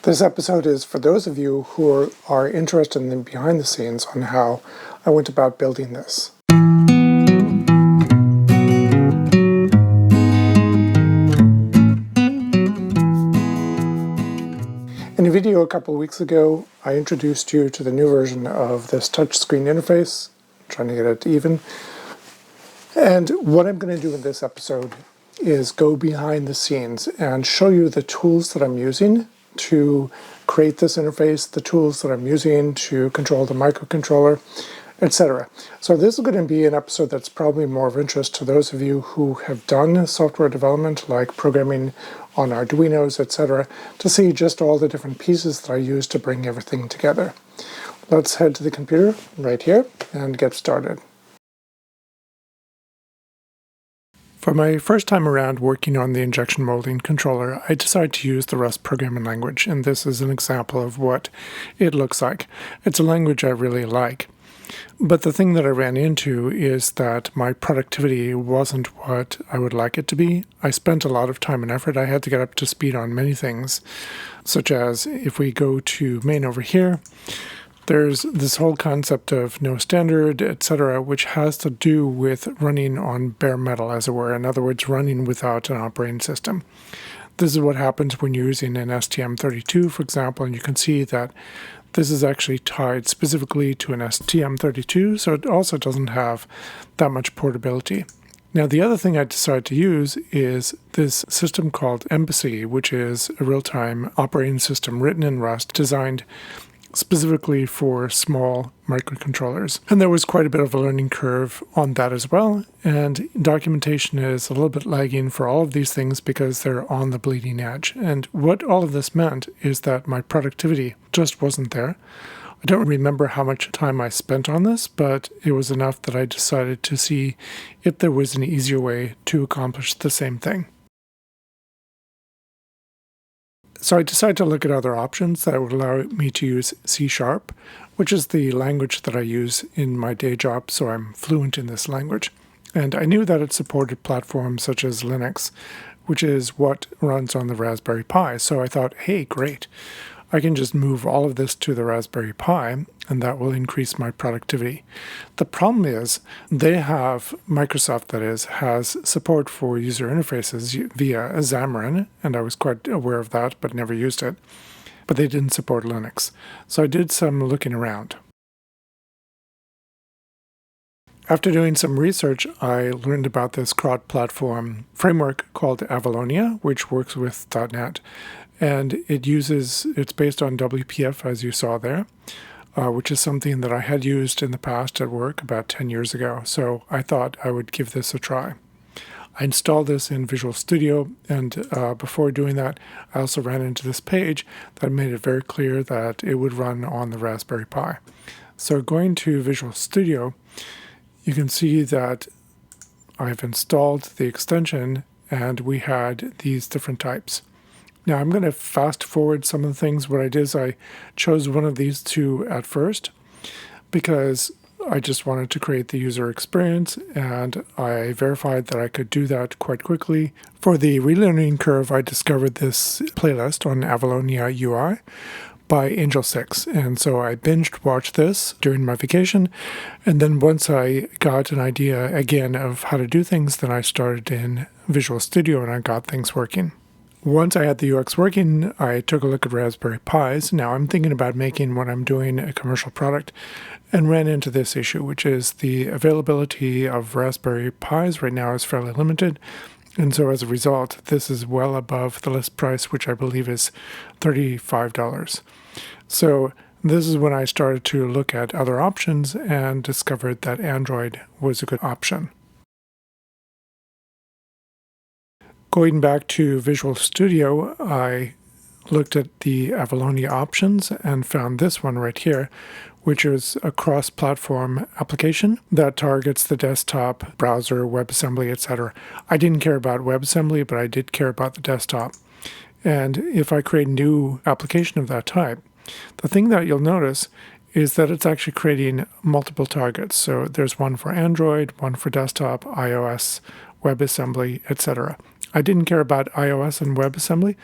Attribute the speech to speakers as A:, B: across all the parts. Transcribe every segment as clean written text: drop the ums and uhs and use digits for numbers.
A: This episode is for those of you who are interested in the behind the scenes on how I went about building this. In a video a couple of weeks ago, I introduced you to the new version of this touchscreen interface, trying to get it even. And what I'm going to do in this episode is go behind the scenes and show you the tools that I'm using to create this interface, the tools that I'm using to control the microcontroller, etc. So this is going to be an episode that's probably more of interest to those of you who have done software development, like programming on Arduinos, etc., to see just all the different pieces that I use to bring everything together. Let's head to the computer right here and get started. For my first time around working on the injection molding controller, I decided to use the Rust programming language, and this is an example of what it looks like. It's a language I really like. But the thing that I ran into is that my productivity wasn't what I would like it to be. I spent a lot of time and effort. I had to get up to speed on many things, such as if we go to main over here, there's this whole concept of no standard, etc., which has to do with running on bare metal, as it were. In other words, running without an operating system. This is what happens when you're using an STM32, for example, and you can see that this is actually tied specifically to an STM32, so it also doesn't have that much portability. Now, the other thing I decided to use is this system called Embassy, which is a real-time operating system written in Rust, designed specifically for small microcontrollers. And there was quite a bit of a learning curve on that as well, and documentation is a little bit lagging for all of these things because they're on the bleeding edge. And what all of this meant is that my productivity just wasn't there. I don't remember how much time I spent on this, but it was enough that I decided to see if there was an easier way to accomplish the same thing. So I decided to look at other options that would allow me to use C#, which is the language that I use in my day job, so I'm fluent in this language. And I knew that it supported platforms such as Linux, which is what runs on the Raspberry Pi. So I thought, hey, great. I can just move all of this to the Raspberry Pi, and that will increase my productivity. The problem is Microsoft, that is, has support for user interfaces via Xamarin, and I was quite aware of that, but never used it. But they didn't support Linux. So I did some looking around. After doing some research, I learned about this cross-platform framework called Avalonia, which works with .NET. And it's based on WPF, as you saw there, which is something that I had used in the past at work about 10 years ago. So I thought I would give this a try. I installed this in Visual Studio, and before doing that, I also ran into this page that made it very clear that it would run on the Raspberry Pi. So going to Visual Studio, you can see that I've installed the extension, and we had these different types. Now I'm going to fast forward some of the things. What I did is I chose one of these two at first because I just wanted to create the user experience, and I verified that I could do that quite quickly. For the relearning curve, I discovered this playlist on Avalonia UI by Angel6, and so I binged watched this during my vacation, and then once I got an idea again of how to do things, then I started in Visual Studio and I got things working. Once I had the UX working, I took a look at Raspberry Pis. Now I'm thinking about making what I'm doing a commercial product, and ran into this issue, which is the availability of Raspberry Pis right now is fairly limited. And so as a result, this is well above the list price, which I believe is $35. So this is when I started to look at other options and discovered that Android was a good option. Going back to Visual Studio, I looked at the Avalonia options and found this one right here, which is a cross-platform application that targets the desktop, browser, WebAssembly, etc. I didn't care about WebAssembly, but I did care about the desktop. And if I create a new application of that type, the thing that you'll notice is that it's actually creating multiple targets. So there's one for Android, one for desktop, iOS, WebAssembly, etc. I didn't care about iOS and WebAssembly,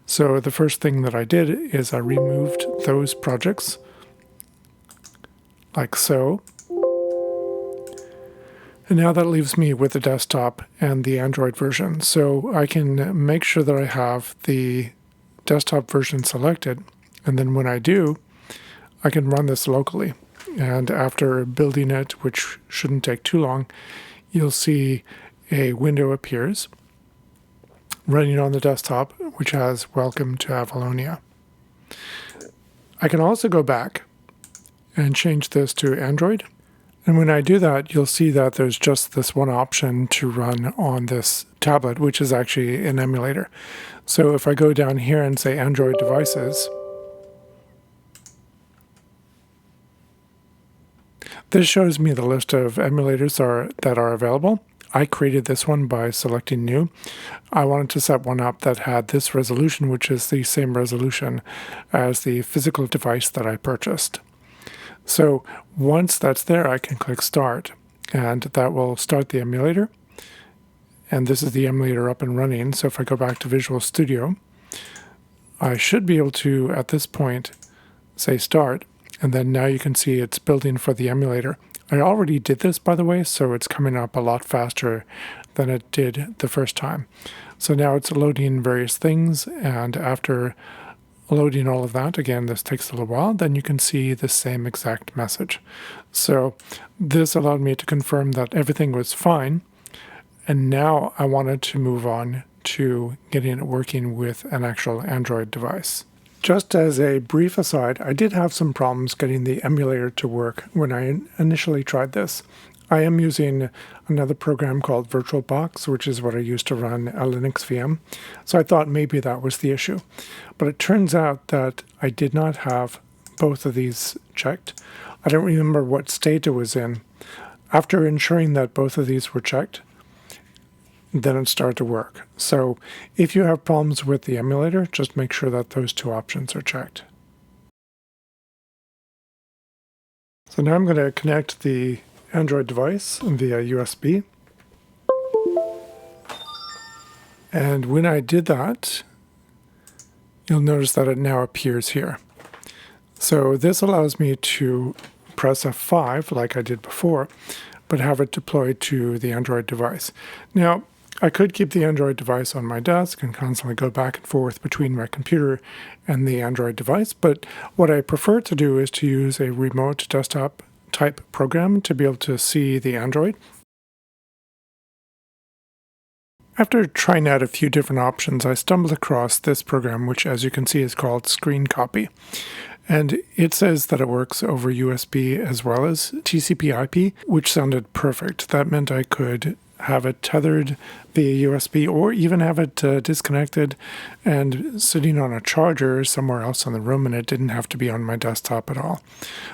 A: So the first thing that I did is I removed those projects like so. And now that leaves me with the desktop and the Android version. So I can make sure that I have the desktop version selected. And then when I do, I can run this locally. And after building it, which shouldn't take too long, you'll see a window appears running on the desktop, which has Welcome to Avalonia. I can also go back and change this to Android. And when I do that, you'll see that there's just this one option to run on this tablet, which is actually an emulator. So if I go down here and say Android devices, this shows me the list of emulators that are available. I created this one by selecting new. I wanted to set one up that had this resolution, which is the same resolution as the physical device that I purchased. So once that's there, I can click Start, and that will start the emulator. And this is the emulator up and running. So if I go back to Visual Studio, I should be able to, at this point, say Start, and then now you can see it's building for the emulator. I already did this, by the way, so it's coming up a lot faster than it did the first time. So now it's loading various things, and after loading all of that, again, this takes a little while, then you can see the same exact message. So this allowed me to confirm that everything was fine, and now I wanted to move on to getting it working with an actual Android device. Just as a brief aside, I did have some problems getting the emulator to work when I initially tried this. I am using another program called VirtualBox, which is what I use to run a Linux VM. So I thought maybe that was the issue. But it turns out that I did not have both of these checked. I don't remember what state it was in. After ensuring that both of these were checked, then it started to work. So if you have problems with the emulator, just make sure that those two options are checked. So now I'm going to connect the Android device via USB. And when I did that, you'll notice that it now appears here. So this allows me to press F5 like I did before, but have it deployed to the Android device. Now, I could keep the Android device on my desk and constantly go back and forth between my computer and the Android device, but what I prefer to do is to use a remote desktop type program to be able to see the Android. After trying out a few different options, I stumbled across this program, which as you can see is called Screen Copy. And it says that it works over USB as well as TCP/IP, which sounded perfect. That meant I could have it tethered via USB or even have it disconnected and sitting on a charger somewhere else in the room, and it didn't have to be on my desktop at all.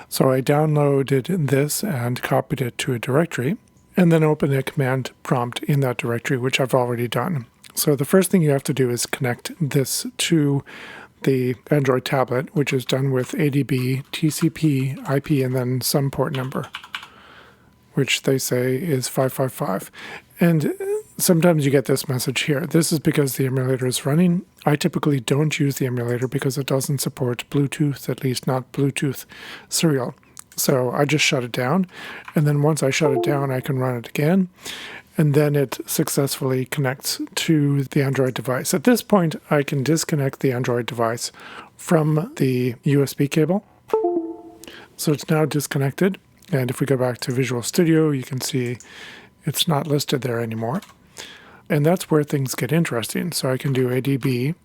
A: So I downloaded this and copied it to a directory and then opened a command prompt in that directory, which I've already done. So the first thing you have to do is connect this to the Android tablet, which is done with ADB, TCP, IP, and then some port number, which they say is 555. And sometimes you get this message here. This is because the emulator is running. I typically don't use the emulator because it doesn't support Bluetooth, at least not Bluetooth serial. So I just shut it down. And then once I shut it down, I can run it again. And then it successfully connects to the Android device. At this point, I can disconnect the Android device from the USB cable. So it's now disconnected. And if we go back to Visual Studio, you can see it's not listed there anymore. And that's where things get interesting. So I can do ADB,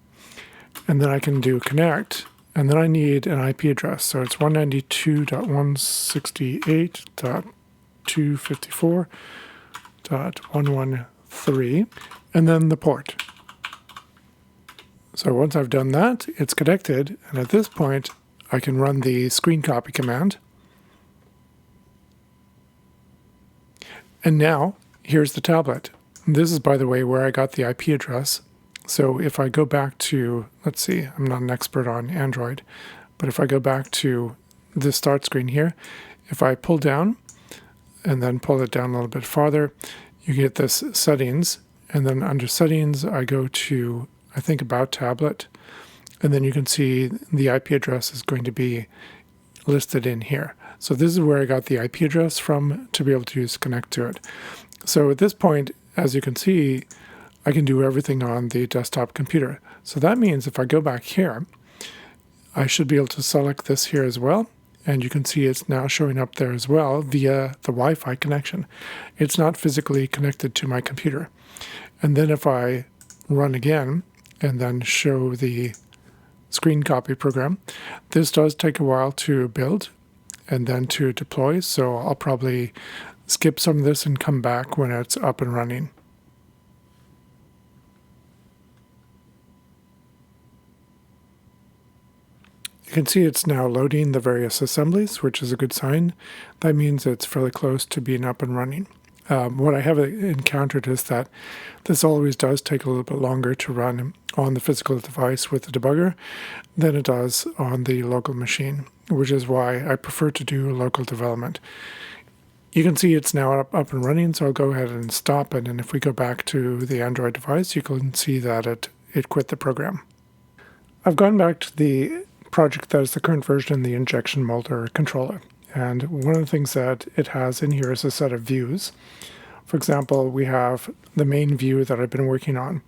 A: and then I can do connect, and then I need an IP address. So it's 192.168.254.113, and then the port. So once I've done that, it's connected, and at this point, I can run the screen copy command. And now, here's the tablet. This is, by the way, where I got the IP address. So if I go back to, let's see, I'm not an expert on Android, but if I go back to the start screen here, if I pull down and then pull it down a little bit farther, you get this settings. And then under settings, I go to I think about tablet, and then you can see the IP address is going to be listed in here. So this is where I got the IP address from to be able to connect to it. So at this point, as you can see, I can do everything on the desktop computer. So that means if I go back here, I should be able to select this here as well. And you can see it's now showing up there as well via the Wi-Fi connection. It's not physically connected to my computer. And then if I run again and then show the screen copy program, this does take a while to build and then to deploy. So I'll probably skip some of this and come back when it's up and running. You can see it's now loading the various assemblies, which is a good sign. That means it's fairly close to being up and running. What I have encountered is that this always does take a little bit longer to run on the physical device with the debugger than it does on the local machine, which is why I prefer to do local development. You can see it's now up and running, so I'll go ahead and stop it. And if we go back to the Android device, you can see that it quit the program. I've gone back to the project that is the current version, the injection motor controller. And one of the things that it has in here is a set of views. For example, we have the main view that I've been working on.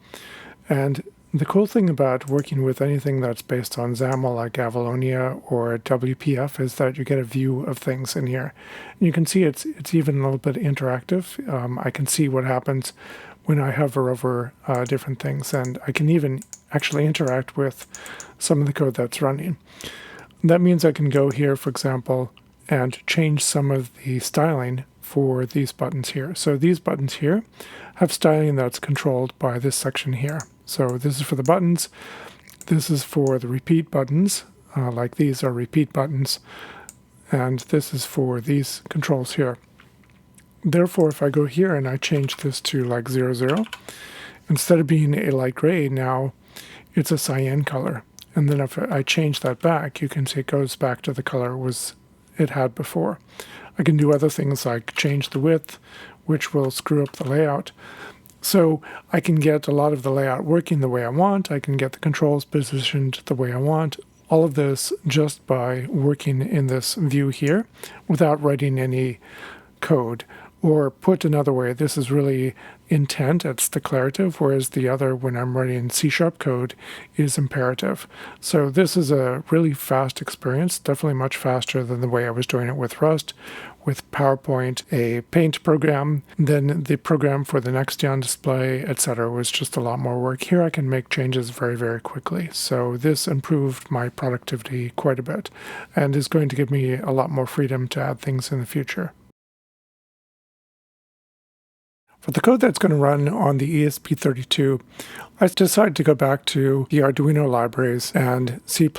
A: And the cool thing about working with anything that's based on XAML like Avalonia or WPF is that you get a view of things in here. And you can see it's even a little bit interactive. I can see what happens when I hover over different things, and I can even actually interact with some of the code that's running. That means I can go here, for example, and change some of the styling for these buttons here. So these buttons here have styling that's controlled by this section here. So this is for the buttons. This is for the repeat buttons, like these are repeat buttons. And this is for these controls here. Therefore, if I go here and I change this to like 00, instead of being a light gray, now it's a cyan color. And then if I change that back, you can see it goes back to the color it had before. I can do other things like change the width, which will screw up the layout. So I can get a lot of the layout working the way I want. I can get the controls positioned the way I want. All of this just by working in this view here without writing any code. Or put another way, this is really intent, it's declarative, whereas the other, when I'm writing C# code, is imperative. So this is a really fast experience, definitely much faster than the way I was doing it with Rust, with PowerPoint, a Paint program, then the program for the Nextion display, etc. was just a lot more work. Here I can make changes very, very quickly. So this improved my productivity quite a bit and is going to give me a lot more freedom to add things in the future. For the code that's going to run on the ESP32, I decided to go back to the Arduino libraries and C++.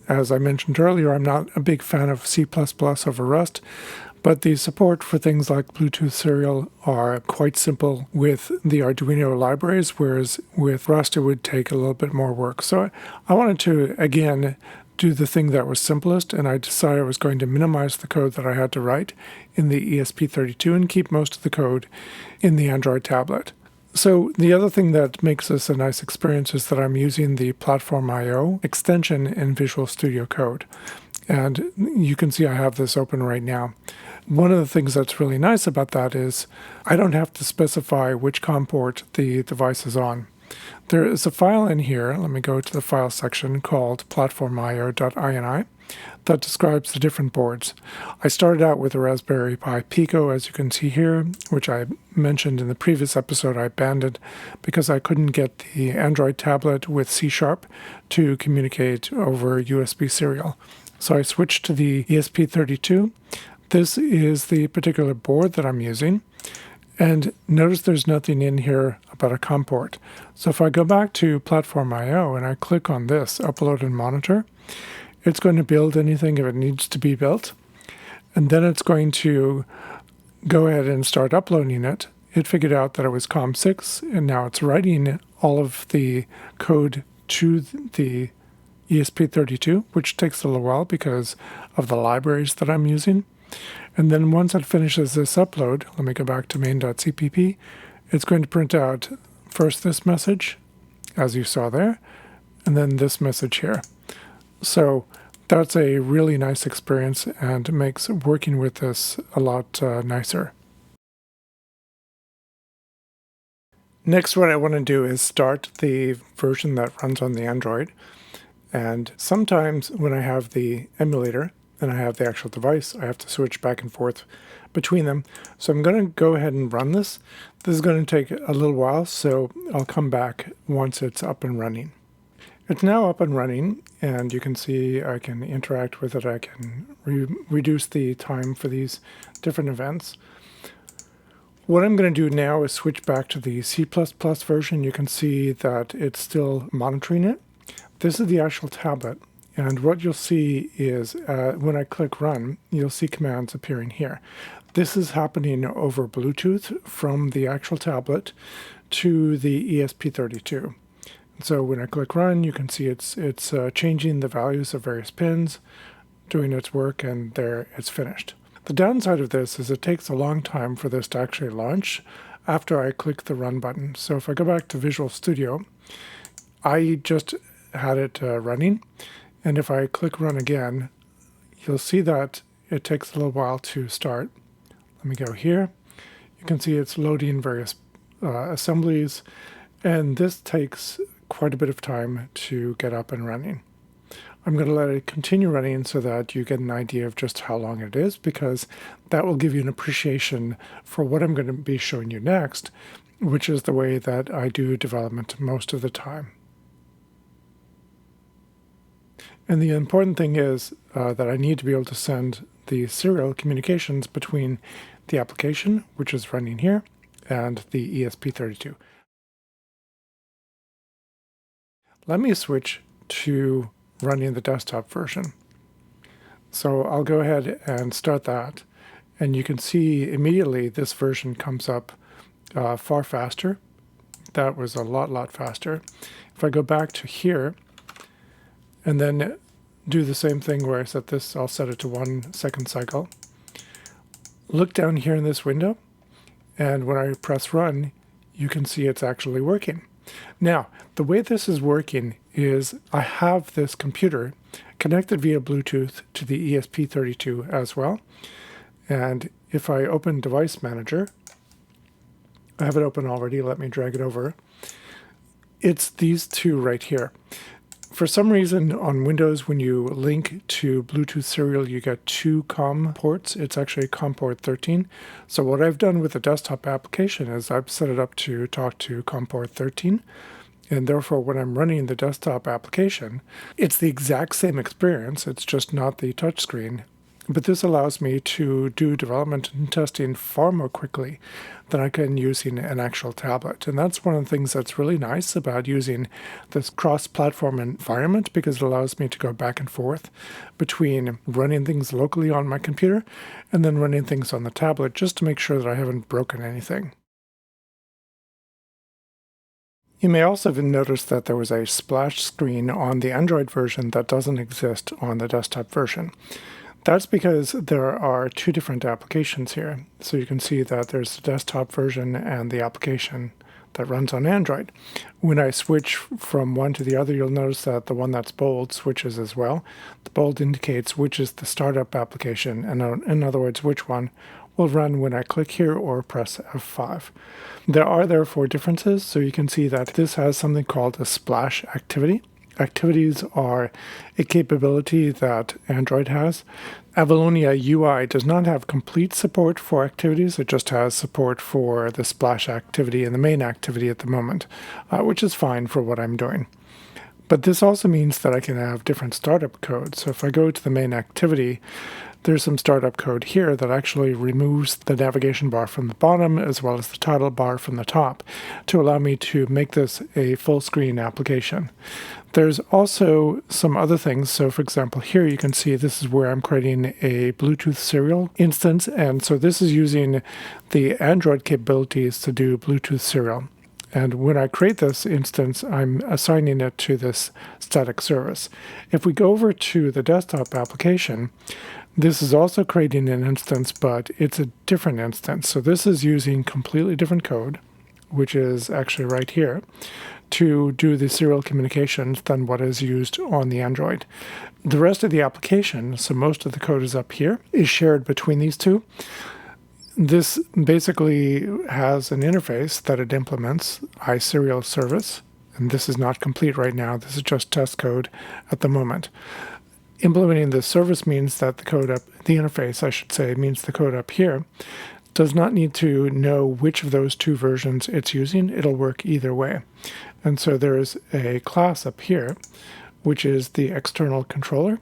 A: As I mentioned earlier, I'm not a big fan of C++ over Rust, but the support for things like Bluetooth serial are quite simple with the Arduino libraries, whereas with Rust it would take a little bit more work. So I wanted to, again, do the thing that was simplest, and I decided I was going to minimize the code that I had to write in the ESP32 and keep most of the code in the Android tablet. So the other thing that makes this a nice experience is that I'm using the Platform I/O extension in Visual Studio Code. And you can see I have this open right now. One of the things that's really nice about that is I don't have to specify which COM port the device is on. There is a file in here, let me go to the file section, called platformio.ini that describes the different boards. I started out with a Raspberry Pi Pico, as you can see here, which I mentioned in the previous episode I abandoned because I couldn't get the Android tablet with C# to communicate over USB serial. So I switched to the ESP32. This is the particular board that I'm using. And notice there's nothing in here about a COM port. So if I go back to Platform I/O and I click on this, Upload and Monitor, it's going to build anything if it needs to be built. And then it's going to go ahead and start uploading it. It figured out that it was COM6, and now it's writing all of the code to the ESP32, which takes a little while because of the libraries that I'm using. And then once it finishes this upload, let me go back to main.cpp, it's going to print out first this message, as you saw there, and then this message here. So that's a really nice experience and makes working with this a lot nicer. Next, what I want to do is start the version that runs on the Android. And sometimes when I have the emulator and I have the actual device, I have to switch back and forth between them. So I'm going to go ahead and run this. This is going to take a little while, so I'll come back once it's up and running. It's now up and running, and you can see I can interact with it. I can reduce the time for these different events. What I'm going to do now is switch back to the C++ version. You can see that it's still monitoring it. This is the actual tablet, and what you'll see is when I click Run, you'll see commands appearing here. This is happening over Bluetooth from the actual tablet to the ESP32. So when I click Run, you can see it's changing the values of various pins, doing its work, and there it's finished. The downside of this is it takes a long time for this to actually launch after I click the Run button. So if I go back to Visual Studio, I just had it running, and if I click Run again, you'll see that it takes a little while to start. Let me go here. You can see it's loading various assemblies, and this takes quite a bit of time to get up and running. I'm going to let it continue running so that you get an idea of just how long it is, because that will give you an appreciation for what I'm going to be showing you next, which is the way that I do development most of the time. And the important thing is that I need to be able to send the serial communications between the application, which is running here, and the ESP32. Let me switch to running the desktop version. So I'll go ahead and start that, and you can see immediately this version comes up far faster. That was a lot faster. If I go back to here and then do the same thing where I set this, I'll set it to 1 second cycle. Look down here in this window, and when I press Run, you can see it's actually working. Now, the way this is working is I have this computer connected via Bluetooth to the ESP32 as well. And if I open Device Manager, I have it open already, let me drag it over. It's these two right here. For some reason on Windows, when you link to Bluetooth serial, you get 2 COM ports. It's actually COM port 13. So what I've done with the desktop application is I've set it up to talk to COM port 13. And therefore, when I'm running the desktop application, it's the exact same experience. It's just not the touchscreen. But this allows me to do development and testing far more quickly than I can using an actual tablet. And that's one of the things that's really nice about using this cross-platform environment, because it allows me to go back and forth between running things locally on my computer and then running things on the tablet, just to make sure that I haven't broken anything. You may also have noticed that there was a splash screen on the Android version that doesn't exist on the desktop version. That's because there are 2 different applications here. So you can see that there's the desktop version and the application that runs on Android. When I switch from one to the other, you'll notice that the one that's bold switches as well. The bold indicates which is the startup application, and in other words, which one will run when I click here or press F5. There are therefore differences, so you can see that this has something called a splash activity. Activities are a capability that Android has. Avalonia UI does not have complete support for activities. It just has support for the splash activity and the main activity at the moment, which is fine for what I'm doing. But this also means that I can have different startup code. So if I go to the main activity, there's some startup code here that actually removes the navigation bar from the bottom as well as the title bar from the top to allow me to make this a full screen application. There's also some other things. So for example, here you can see this is where I'm creating a Bluetooth serial instance. And so this is using the Android capabilities to do Bluetooth serial. And when I create this instance, I'm assigning it to this static service. If we go over to the desktop application, this is also creating an instance, but it's a different instance. So this is using completely different code, which is actually right here, to do the serial communications than what is used on the Android. The rest of the application, so most of the code is up here, is shared between these two. This basically has an interface that it implements, iSerial service, and this is not complete right now. This is just test code at the moment. Implementing this service means that the interface, I should say, means the code up here does not need to know which of those two versions it's using. It'll work either way. And so there is a class up here, which is the external controller.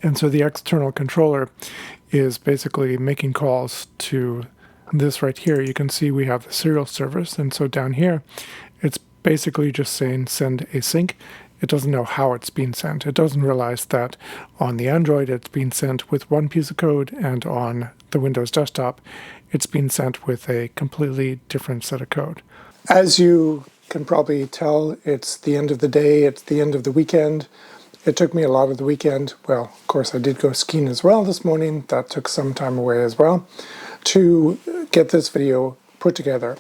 A: And so the external controller is basically making calls to this right here. You can see we have the serial service. And so down here, it's basically just saying send async. It doesn't know how it's being sent. It doesn't realize that on the Android it's being sent with one piece of code, and on the Windows desktop it's being sent with a completely different set of code. As you can probably tell, it's the end of the day, it's the end of the weekend. It took me a lot of the weekend. Well, of course I did go skiing as well this morning. That took some time away as well to get this video put together.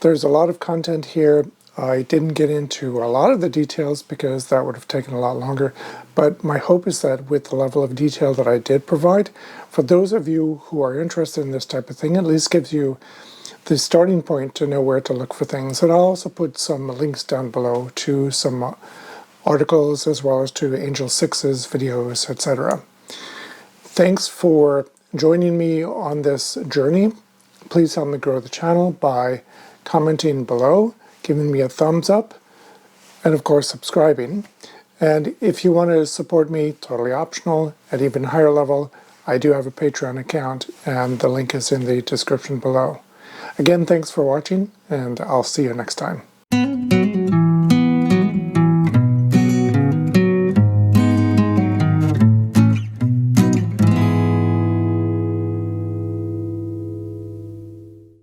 A: There's a lot of content here. I didn't get into a lot of the details because that would have taken a lot longer, but my hope is that with the level of detail that I did provide, for those of you who are interested in this type of thing, at least gives you the starting point to know where to look for things. And I'll also put some links down below to some articles as well as to Angel 6's videos, etc. Thanks for joining me on this journey. Please help me grow the channel by commenting below, giving me a thumbs up, and of course subscribing. And if you want to support me, totally optional, at even higher level, I do have a Patreon account, and the link is in the description below. Again, thanks for watching, and I'll see you next time.